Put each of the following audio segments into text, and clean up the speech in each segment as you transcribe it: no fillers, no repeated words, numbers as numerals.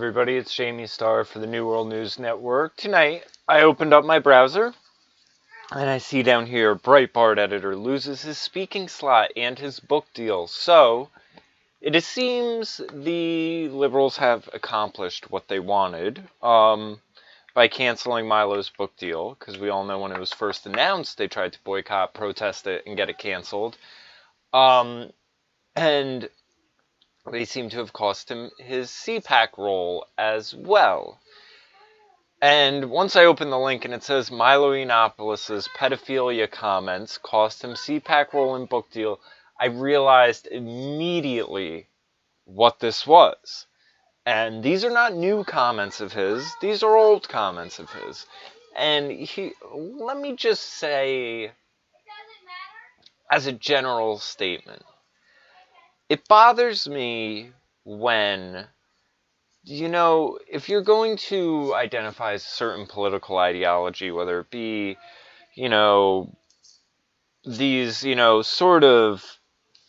Everybody, it's Jamie Starr for the New World News Network. Tonight, I opened up my browser, and I see down here, Breitbart editor loses his speaking slot and his book deal. So, it seems the liberals have accomplished what they wanted by canceling Milo's book deal, because we all know when it was first announced, they tried to boycott, protest it, and get it canceled. And they seem to have cost him his CPAC role as well. And once I open the link and it says Milo Yiannopoulos' pedophilia comments cost him CPAC role and book deal, I realized immediately what this was. And these are not new comments of his, these are old comments of his. And let me just say, as a general statement, it bothers me when, if you're going to identify a certain political ideology, whether it be, these, sort of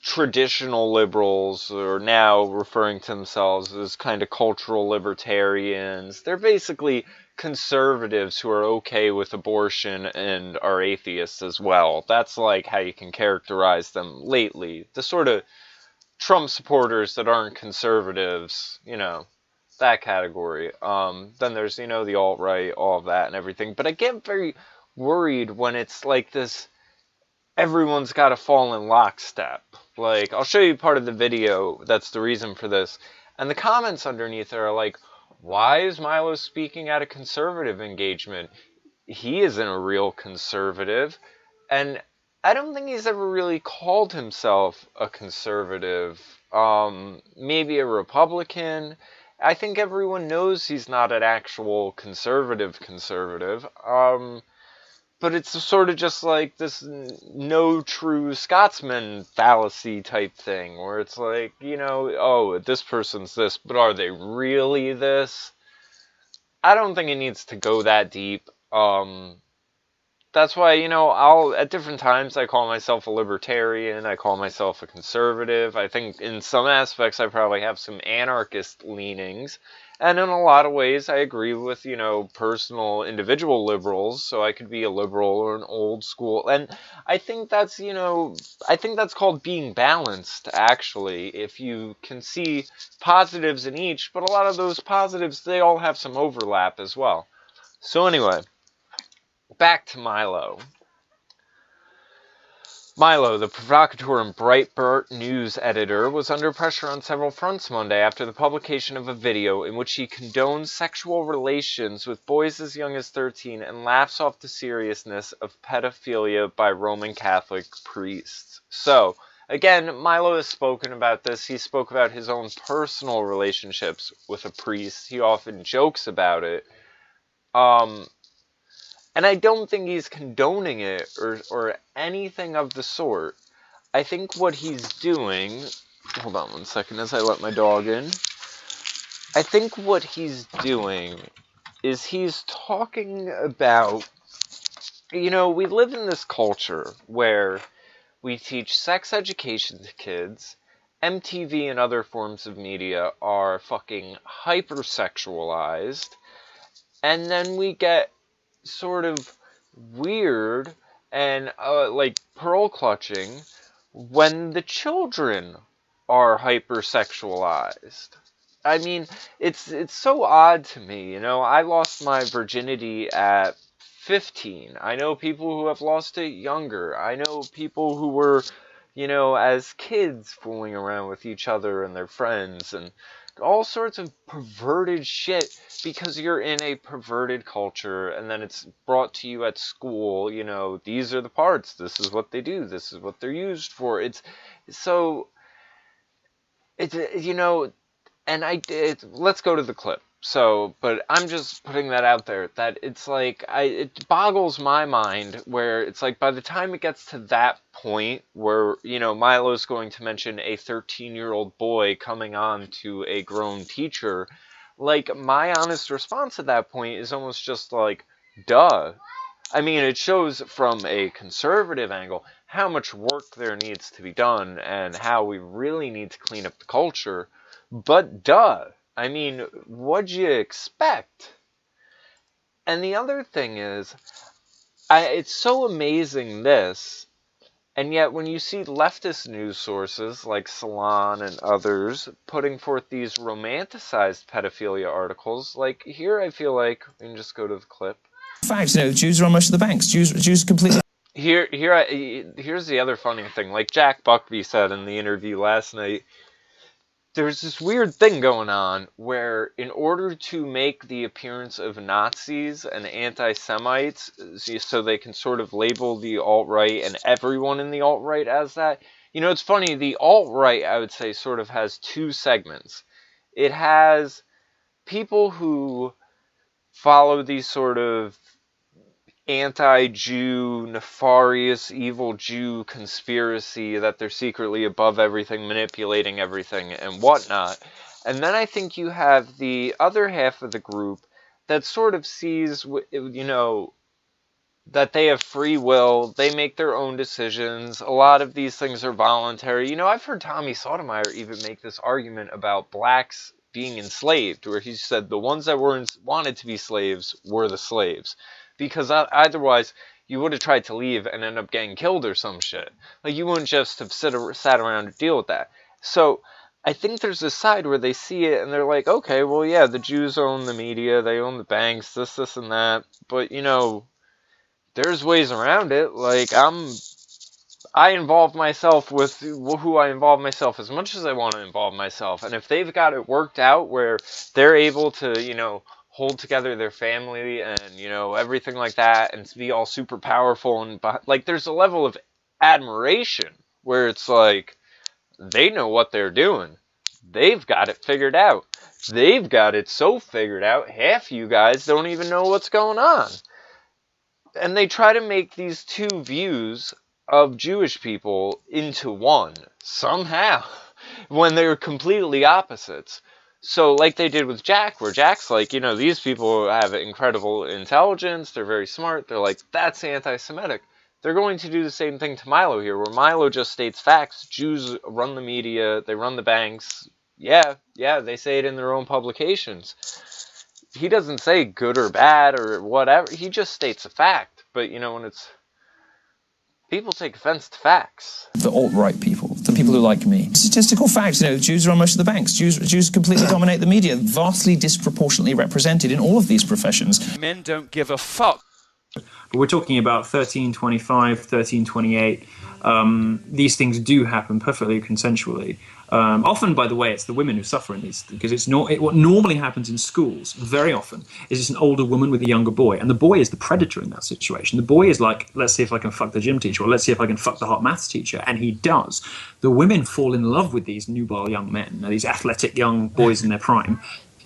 traditional liberals, or now referring to themselves as kind of cultural libertarians, they're basically conservatives who are okay with abortion and are atheists as well. That's like how you can characterize them lately. The sort of Trump supporters that aren't conservatives, that category. Then there's, the alt-right, all of that and everything. But I get very worried when it's like this, everyone's got to fall in lockstep. Like, I'll show you part of the video that's the reason for this. And the comments underneath are like, why is Milo speaking at a conservative engagement? He isn't a real conservative. And I don't think he's ever really called himself a conservative. Maybe a Republican. I think everyone knows he's not an actual conservative. But it's sort of just like this no true Scotsman fallacy type thing, where it's like, oh, this person's this, but are they really this? I don't think it needs to go that deep. That's why, at different times I call myself a libertarian, I call myself a conservative. I think in some aspects I probably have some anarchist leanings. And in a lot of ways I agree with, personal individual liberals, so I could be a liberal or an old school. And I think that's, that's called being balanced, actually, if you can see positives in each, but a lot of those positives, they all have some overlap as well. So anyway, back to Milo. Milo, the provocateur and Breitbart news editor, was under pressure on several fronts Monday after the publication of a video in which he condones sexual relations with boys as young as 13 and laughs off the seriousness of pedophilia by Roman Catholic priests. So, again, Milo has spoken about this. He spoke about his own personal relationships with a priest. He often jokes about it. And I don't think he's condoning it or anything of the sort. I think what he's doing... Hold on one second as I let my dog in. I think what he's doing is he's talking about... we live in this culture where we teach sex education to kids. MTV and other forms of media are fucking hypersexualized. And then we get sort of weird and like pearl clutching when the children are hypersexualized. I mean, it's so odd to me, I lost my virginity at 15. I know people who have lost it younger. I know people who were, as kids fooling around with each other and their friends and all sorts of perverted shit because you're in a perverted culture and then it's brought to you at school, these are the parts, this is what they do, this is what they're used for. It's so, it's, let's go to the clip. So, but I'm just putting that out there, that it's like, it boggles my mind where it's like by the time it gets to that point where, Milo's going to mention a 13-year-old boy coming on to a grown teacher, like, my honest response at that point is almost just like, duh. I mean, it shows from a conservative angle how much work there needs to be done and how we really need to clean up the culture, but duh. I mean, what'd you expect? And the other thing is, it's so amazing this, and yet when you see leftist news sources like Salon and others putting forth these romanticized pedophilia articles, like here I feel like, we can just go to the clip. Facts, Jews run most of the banks. Jews completely... Here's the other funny thing. Like Jack Buckby said in the interview last night, there's this weird thing going on where in order to make the appearance of Nazis and anti-Semites so they can sort of label the alt-right and everyone in the alt-right as that, it's funny, the alt-right, I would say, sort of has two segments. It has people who follow these sort of anti-Jew, nefarious, evil Jew conspiracy that they're secretly above everything, manipulating everything, and whatnot. And then I think you have the other half of the group that sort of sees, that they have free will, they make their own decisions, a lot of these things are voluntary. I've heard Tommy Sotomayor even make this argument about blacks being enslaved, where he said the ones that wanted to be slaves were the slaves. Because otherwise, you would have tried to leave and end up getting killed or some shit. Like, you wouldn't just have sat around to deal with that. So, I think there's this side where they see it and they're like, okay, well, yeah, the Jews own the media, they own the banks, this, and that. But, there's ways around it. Like, I involve myself with who I involve myself as much as I want to involve myself. And if they've got it worked out where they're able to, hold together their family and, everything like that, and to be all super powerful, and like, there's a level of admiration where it's like, they know what they're doing. They've got it figured out. They've got it so figured out, half you guys don't even know what's going on. And they try to make these two views of Jewish people into one, somehow, when they're completely opposites. So, like they did with Jack, where Jack's like, these people have incredible intelligence, they're very smart, they're like, that's anti-Semitic. They're going to do the same thing to Milo here, where Milo just states facts. Jews run the media, they run the banks. Yeah, they say it in their own publications. He doesn't say good or bad or whatever, he just states a fact. But, when it's... people take offense to facts. The alt-right people, the people who like me. Statistical facts, Jews run most of the banks. Jews completely dominate the media, vastly disproportionately represented in all of these professions. Men don't give a fuck. But we're talking about 1325, 1328. These things do happen perfectly consensually. Often, by the way, it's the women who suffer in these, because what normally happens in schools very often is it's an older woman with a younger boy, and the boy is the predator in that situation. The boy is like, let's see if I can fuck the gym teacher, or let's see if I can fuck the hot maths teacher, and he does. The women fall in love with these nubile young men, these athletic young boys in their prime.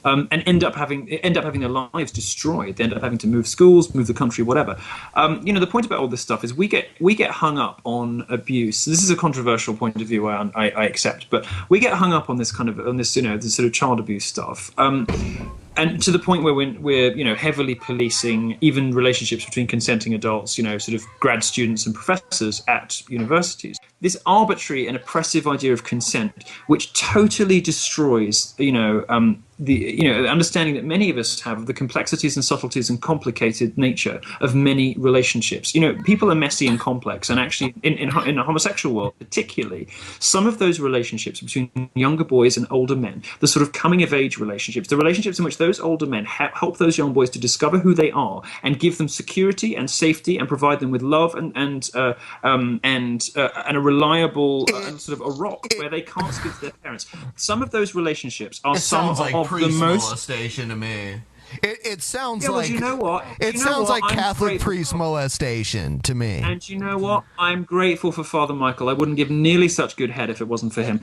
And end up having their lives destroyed. They end up having to move schools, move the country, whatever. The point about all this stuff is we get hung up on abuse. This is a controversial point of view I accept, but we get hung up on this this sort of child abuse stuff. And to the point where we're heavily policing even relationships between consenting adults, sort of grad students and professors at universities. This arbitrary and oppressive idea of consent, which totally destroys, the understanding that many of us have of the complexities and subtleties and complicated nature of many relationships. People are messy and complex, and actually in the homosexual world particularly, some of those relationships between younger boys and older men, the sort of coming of age relationships, the relationships in which those older men help those young boys to discover who they are and give them security and safety and provide them with love and a reliable and sort of a rock where they can't speak to their parents. Some of those relationships are some of the most molestation to me. It sounds like, well, you know what? It sounds like Catholic priest molestation to me. And you know what? I'm grateful for Father Michael. I wouldn't give nearly such good head if it wasn't for him.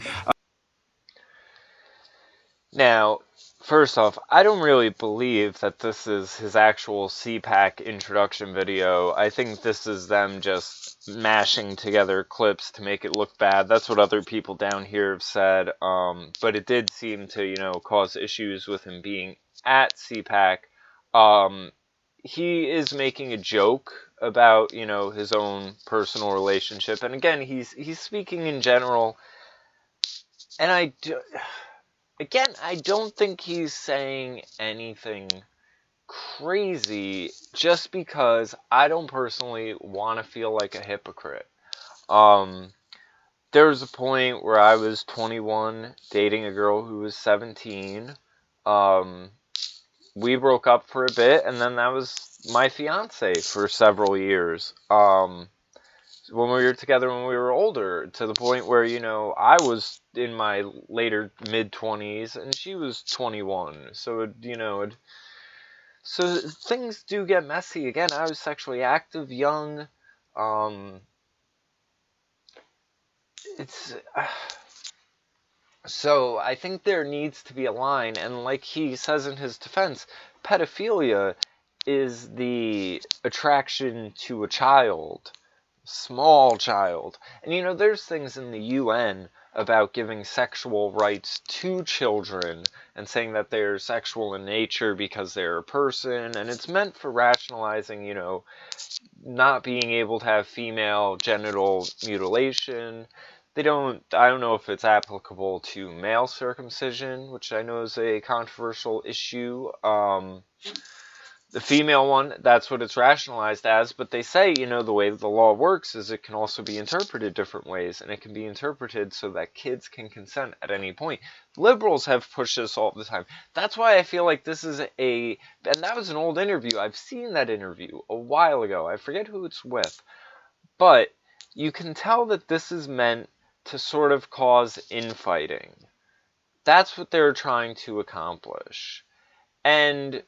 Now, first off, I don't really believe that this is his actual CPAC introduction video. I think this is them just mashing together clips to make it look bad. That's what other people down here have said. But it did seem to, cause issues with him being at CPAC. He is making a joke about, his own personal relationship. And again, he's speaking in general. And again, I don't think he's saying anything crazy just because I don't personally want to feel like a hypocrite. There was a point where I was 21 dating a girl who was 17. We broke up for a bit, and then that was my fiance for several years. When we were together when we were older, to the point where, I was in my later mid-20s, and she was 21. So, so things do get messy. Again, I was sexually active, young. It's... So I think there needs to be a line, and like he says in his defense, pedophilia is the attraction to a child, small child. And there's things in the UN about giving sexual rights to children and saying that they're sexual in nature because they're a person, and it's meant for rationalizing, not being able to have female genital mutilation. I don't know if it's applicable to male circumcision, which I know is a controversial issue. The female one, that's what it's rationalized as, but they say, the way the law works is it can also be interpreted different ways, and it can be interpreted so that kids can consent at any point. Liberals have pushed this all the time. That's why I feel like this is and that was an old interview. I've seen that interview a while ago. I forget who it's with. But you can tell that this is meant to sort of cause infighting. That's what they're trying to accomplish. And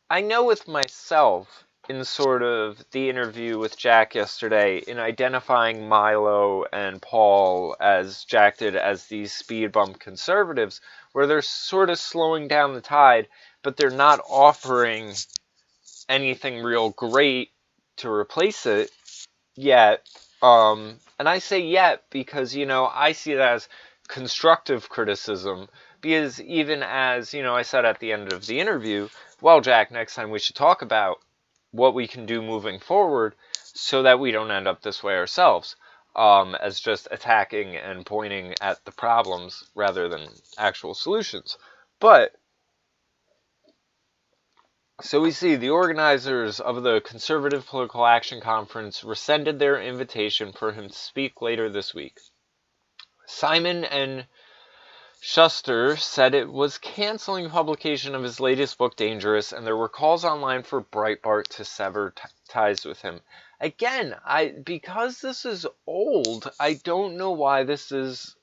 I know with myself, in sort of the interview with Jack yesterday, in identifying Milo and Paul as Jack did as these speed bump conservatives, where they're sort of slowing down the tide, but they're not offering anything real great to replace it yet. And I say yet because, I see it as constructive criticism, because even as, I said at the end of the interview, well, Jack, next time we should talk about what we can do moving forward so that we don't end up this way ourselves, as just attacking and pointing at the problems rather than actual solutions. But so we see the organizers of the Conservative Political Action Conference rescinded their invitation for him to speak later this week. Simon and Schuster said it was canceling publication of his latest book, Dangerous, and there were calls online for Breitbart to sever ties with him. Again, because this is old, I don't know why this is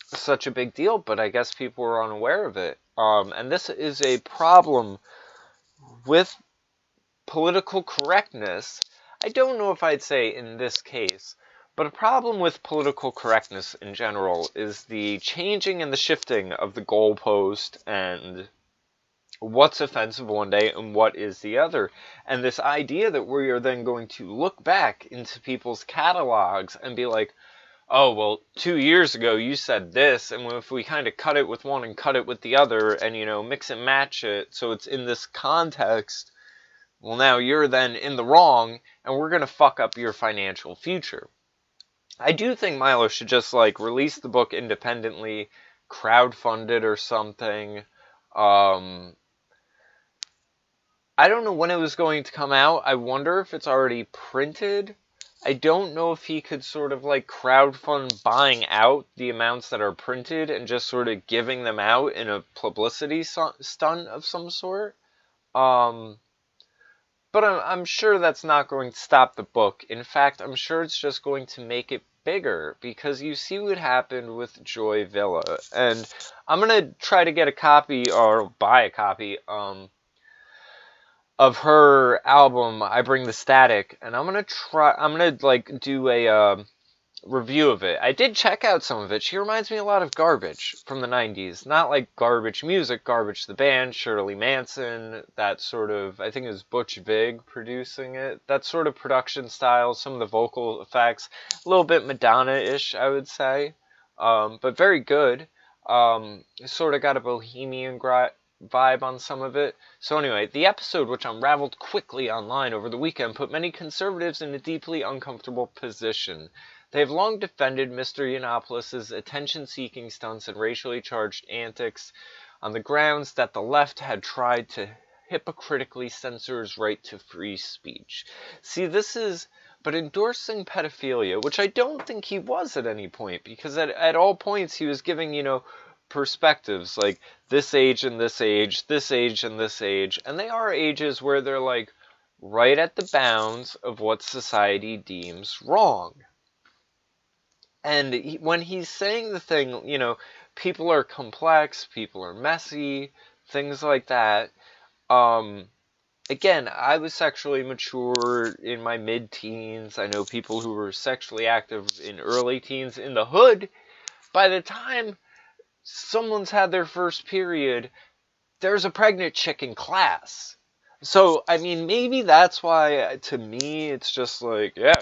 such a big deal, but I guess people were unaware of it. And this is a problem with political correctness. I don't know if I'd say in this case, but a problem with political correctness in general is the changing and the shifting of the goalpost and what's offensive one day and what is the other. And this idea that we are then going to look back into people's catalogs and be like, oh, well, 2 years ago you said this, and if we kind of cut it with one and cut it with the other and, mix and match it so it's in this context, well, now you're then in the wrong, and we're going to fuck up your financial future. I do think Milo should just, release the book independently, crowdfund it or something. I don't know when it was going to come out. I wonder if it's already printed. I don't know if he could sort of crowdfund buying out the amounts that are printed and just sort of giving them out in a publicity stunt of some sort. But I'm sure that's not going to stop the book. In fact, I'm sure it's just going to make it bigger, because you see what happened with Joy Villa. And I'm going to try to get a copy or buy a copy of her album, I Bring the Static, and I'm gonna do a review of it. I did check out some of it. She reminds me a lot of Garbage from the 90s. Not like Garbage music, Garbage the band, Shirley Manson, that sort of, I think it was Butch Vig producing it, that sort of production style, some of the vocal effects, a little bit Madonna-ish, I would say, but very good. Sort of got a bohemian vibe on some of it. So anyway, the episode, which unraveled quickly online over the weekend, put many conservatives in a deeply uncomfortable position. They have long defended Mr. Yiannopoulos' attention-seeking stunts and racially charged antics on the grounds that the left had tried to hypocritically censor his right to free speech. See, but endorsing pedophilia, which I don't think he was at any point, because at all points he was giving, perspectives, like this age and this age, this age and this age, and they are ages where they're like right at the bounds of what society deems wrong. And when he's saying the thing, people are complex, people are messy, things like that. Again, I was sexually mature in my mid-teens. I know people who were sexually active in early teens. In the hood, by the time someone's had their first period, there's a pregnant chick in class. So, I mean, maybe that's why, to me, it's just like, yeah,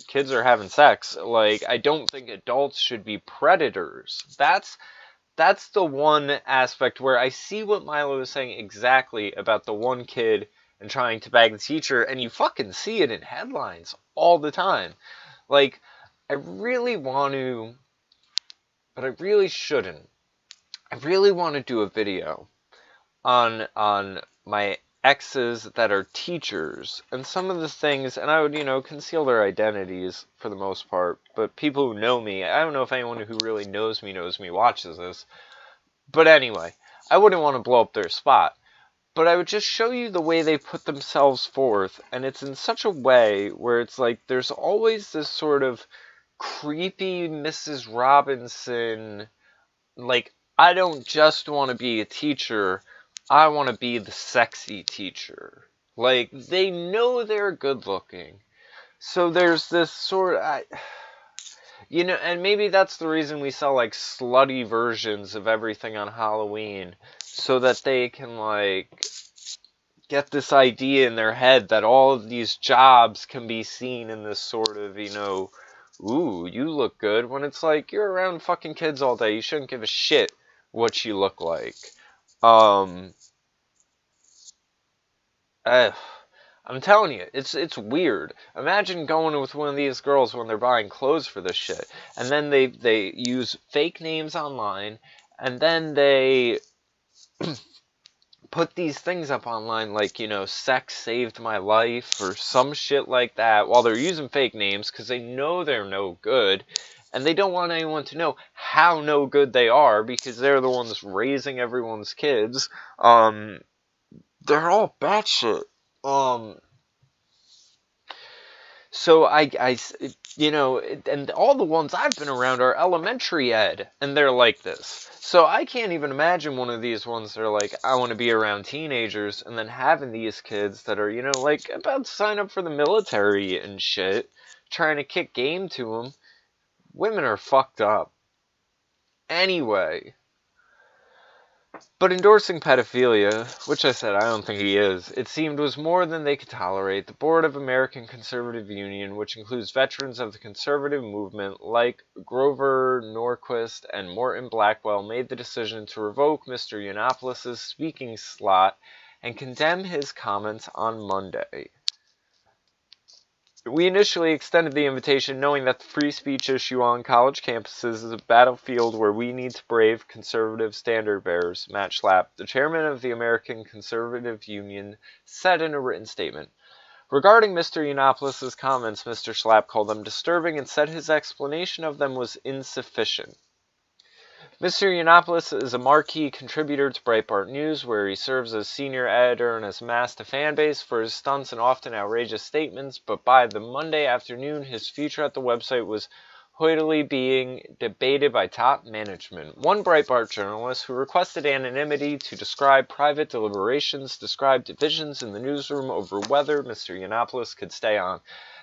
kids are having sex. Like, I don't think adults should be predators. That's the one aspect where I see what Milo is saying exactly about the one kid and trying to bag the teacher, and you fucking see it in headlines all the time. Like, I really want to, but I really shouldn't. I really want to do a video on my exes that are teachers and some of the things, and I would, conceal their identities for the most part, but people who know me, I don't know if anyone who really knows me watches this, but anyway, I wouldn't want to blow up their spot, but I would just show you the way they put themselves forth, and it's in such a way where it's like there's always this sort of creepy Mrs. Robinson, like, I don't just want to be a teacher, I want to be the sexy teacher. Like, they know they're good looking. So there's this sort of, and maybe that's the reason we sell, like, slutty versions of everything on Halloween. So that they can, like, get this idea in their head that all of these jobs can be seen in this sort of, ooh, you look good. When it's like, you're around fucking kids all day. You shouldn't give a shit what you look like. I'm telling you, it's weird. Imagine going with one of these girls when they're buying clothes for this shit, and then they use fake names online, and then they put these things up online like, sex saved my life or some shit like that, while they're using fake names because they know they're no good. And they don't want anyone to know how no good they are because they're the ones raising everyone's kids. They're all batshit. So and all the ones I've been around are elementary ed, and they're like this. So I can't even imagine one of these ones that are like, I want to be around teenagers, and then having these kids that are, like about to sign up for the military and shit, trying to kick game to them. Women are fucked up. Anyway. But endorsing pedophilia, which I said I don't think he is, it seemed was more than they could tolerate. The Board of American Conservative Union, which includes veterans of the conservative movement like Grover Norquist and Morton Blackwell, made the decision to revoke Mr. Yiannopoulos' speaking slot and condemn his comments on Monday. We initially extended the invitation knowing that the free speech issue on college campuses is a battlefield where we need to brave conservative standard bearers, Matt Schlapp, the chairman of the American Conservative Union, said in a written statement. Regarding Mr. Yiannopoulos' comments, Mr. Schlapp called them disturbing and said his explanation of them was insufficient. Mr. Yiannopoulos is a marquee contributor to Breitbart News, where he serves as senior editor and has amassed a fan base for his stunts and often outrageous statements, but by the Monday afternoon, his future at the website was hoidily being debated by top management. One Breitbart journalist, who requested anonymity to describe private deliberations, described divisions in the newsroom over whether Mr. Yiannopoulos could stay on.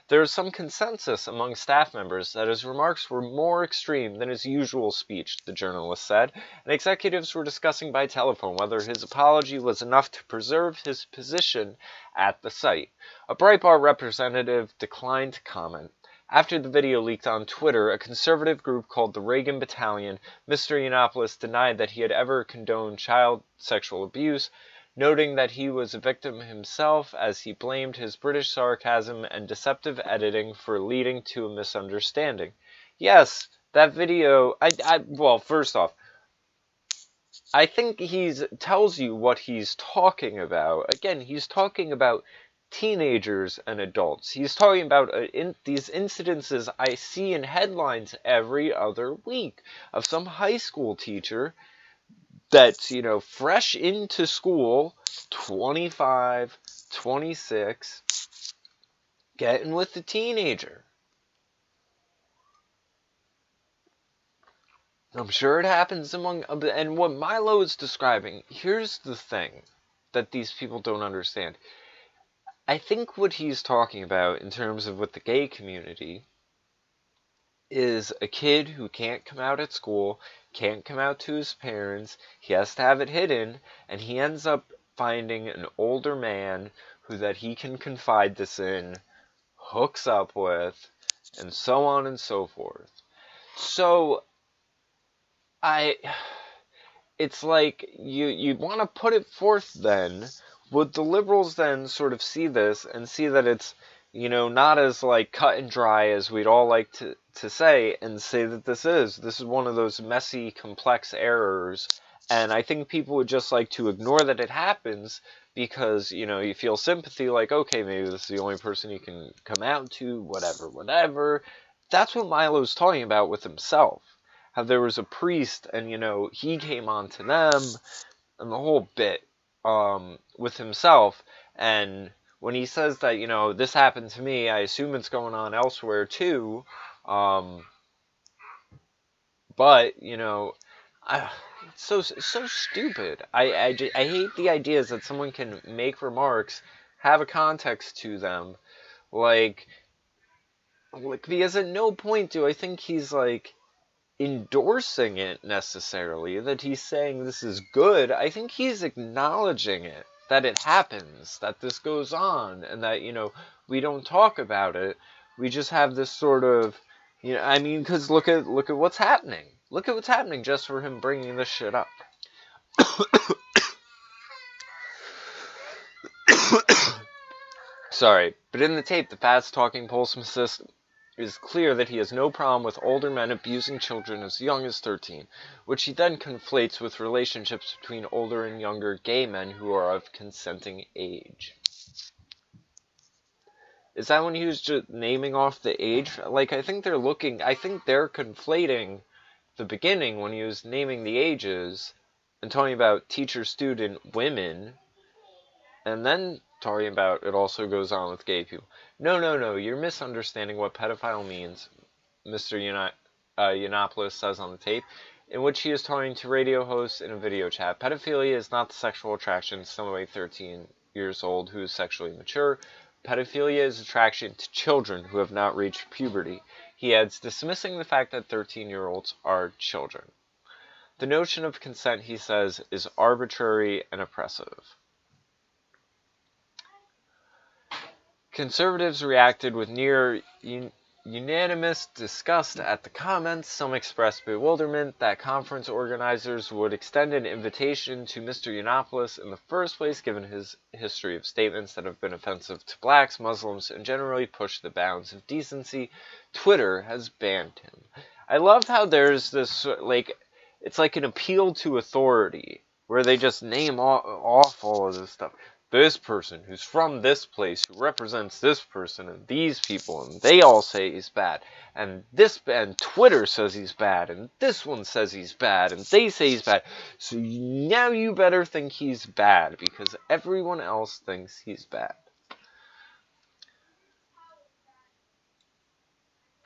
There is some consensus among staff members that his remarks were more extreme than his usual speech, the journalist said, and executives were discussing by telephone whether his apology was enough to preserve his position at the site. A Breitbart representative declined to comment. After the video leaked on Twitter, a conservative group called the Reagan Battalion, Mr. Yiannopoulos denied that he had ever condoned child sexual abuse, noting that he was a victim himself as he blamed his British sarcasm and deceptive editing for leading to a misunderstanding. yes, that video, well, first off, I think tells you what he's talking about. Again, he's talking about teenagers and adults. He's talking about these incidences I see in headlines every other week of some high school teacher that's, fresh into school, 25, 26, getting with the teenager. I'm sure it happens and what Milo is describing, here's the thing that these people don't understand. I think what he's talking about in terms of with the gay community is a kid who can't come out at school, can't come out to his parents, he has to have it hidden, and he ends up finding an older man that he can confide this in, hooks up with, and so on and so forth. So, it's like, you want to put it forth then, would the liberals then sort of see this and see that it's, not as like cut and dry as we'd all like to say, and say that this is one of those messy, complex errors, and I think people would just like to ignore that it happens because, you feel sympathy, like, okay, maybe this is the only person you can come out to, whatever. That's what Milo's talking about with himself. How there was a priest, and, he came on to them, and the whole bit, with himself, and when he says that, this happened to me, I assume it's going on elsewhere too, but, it's so stupid. I hate the ideas that someone can make remarks, have a context to them, like, because at no point do I think he's, endorsing it necessarily, that he's saying this is good. I think he's acknowledging it, that it happens, that this goes on, and that, we don't talk about it. We just have this sort of, because look at what's happening. Look at what's happening just for him bringing this shit up. Sorry, but in the tape, the fast-talking postmissist is clear that he has no problem with older men abusing children as young as 13, which he then conflates with relationships between older and younger gay men who are of consenting age. Is that when he was just naming off the age? I think they're conflating the beginning when he was naming the ages and talking about teacher, student, women, and then talking about it also goes on with gay people. No, you're misunderstanding what pedophile means, Mr. Yiannopoulos says on the tape, in which he is talking to radio hosts in a video chat. Pedophilia is not the sexual attraction to somebody 13 years old who is sexually mature. Pedophilia is attraction to children who have not reached puberty. He adds, dismissing the fact that 13-year-olds are children. The notion of consent, he says, is arbitrary and oppressive. Conservatives reacted with near unanimous disgust at the comments. Some expressed bewilderment that conference organizers would extend an invitation to Mr. Yiannopoulos in the first place, given his history of statements that have been offensive to blacks, Muslims, and generally push the bounds of decency. Twitter has banned him. I love how there's this, it's like an appeal to authority, where they just name off all of this stuff. This person who's from this place, who represents this person and these people, and they all say he's bad, and Twitter says he's bad, and this one says he's bad, and they say he's bad. So now you better think he's bad, because everyone else thinks he's bad.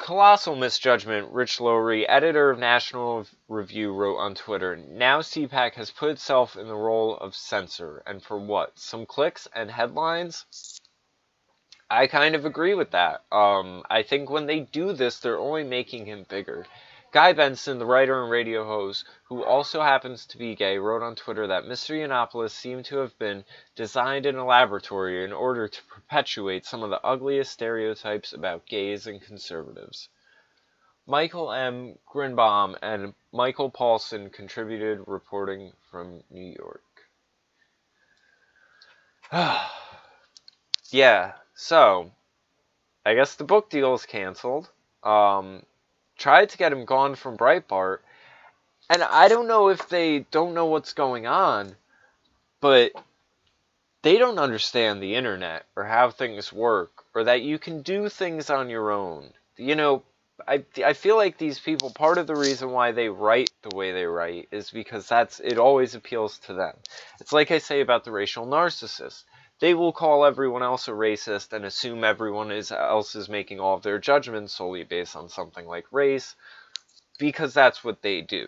Colossal misjudgment, Rich Lowry, editor of National Review, wrote on Twitter, now CPAC has put itself in the role of censor, and for what? Some clicks and headlines? I kind of agree with that. I think when they do this, they're only making him bigger. Guy Benson, the writer and radio host, who also happens to be gay, wrote on Twitter that Mr. Yiannopoulos seemed to have been designed in a laboratory in order to perpetuate some of the ugliest stereotypes about gays and conservatives. Michael M. Grinbaum and Michael Paulson contributed, reporting from New York. Yeah, so I guess the book deal is canceled. tried to get him gone from Breitbart. And I don't know if they don't know what's going on, but they don't understand the internet or how things work, or that you can do things on your own. You know, I feel like these people, part of the reason why they write the way they write is because it always appeals to them. It's like I say about the racial narcissist. They will call everyone else a racist and assume everyone else is making all of their judgments solely based on something like race, because that's what they do.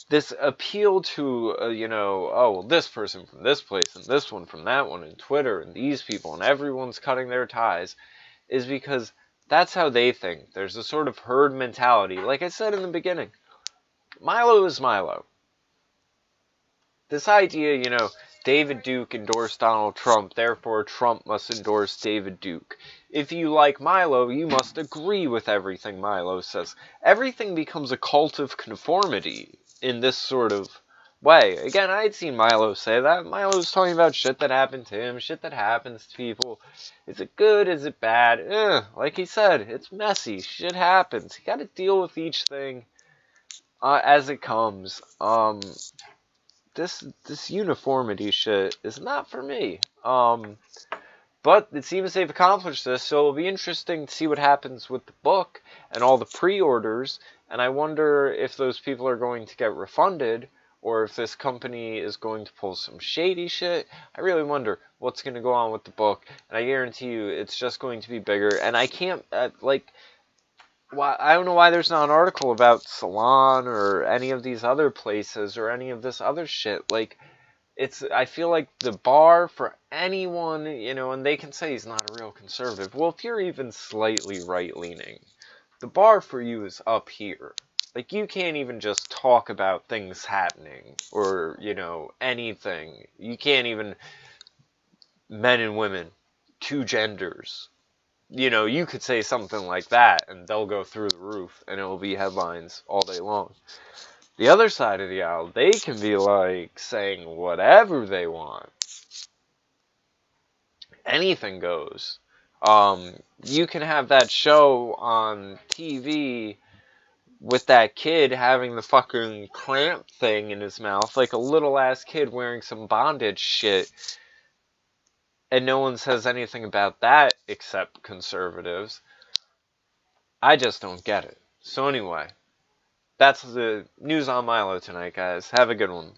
This appeal to, oh, well, this person from this place and this one from that one and Twitter and these people and everyone's cutting their ties is because that's how they think. There's a sort of herd mentality. Like I said in the beginning, Milo is Milo. This idea, David Duke endorsed Donald Trump, therefore Trump must endorse David Duke. If you like Milo, you must agree with everything Milo says. Everything becomes a cult of conformity in this sort of way. Again, I had seen Milo say that. Milo's talking about shit that happened to him, shit that happens to people. Is it good? Is it bad? Like he said, it's messy. Shit happens. You gotta deal with each thing as it comes. This uniformity shit is not for me. But it seems they've accomplished this, so it'll be interesting to see what happens with the book and all the pre-orders, and I wonder if those people are going to get refunded, or if this company is going to pull some shady shit. I really wonder what's going to go on with the book, and I guarantee you it's just going to be bigger, and I can't, I don't know why there's not an article about Salon or any of these other places or any of this other shit. I feel like the bar for anyone, and they can say he's not a real conservative. Well, if you're even slightly right-leaning, the bar for you is up here. Like, you can't even just talk about things happening or, anything. You can't even men and women, two genders. You could say something like that and they'll go through the roof and it'll be headlines all day long. The other side of the aisle, they can be saying whatever they want. Anything goes. You can have that show on TV with that kid having the fucking clamp thing in his mouth, like a little ass kid wearing some bondage shit. And no one says anything about that except conservatives. I just don't get it. So anyway, that's the news on Milo tonight, guys. Have a good one.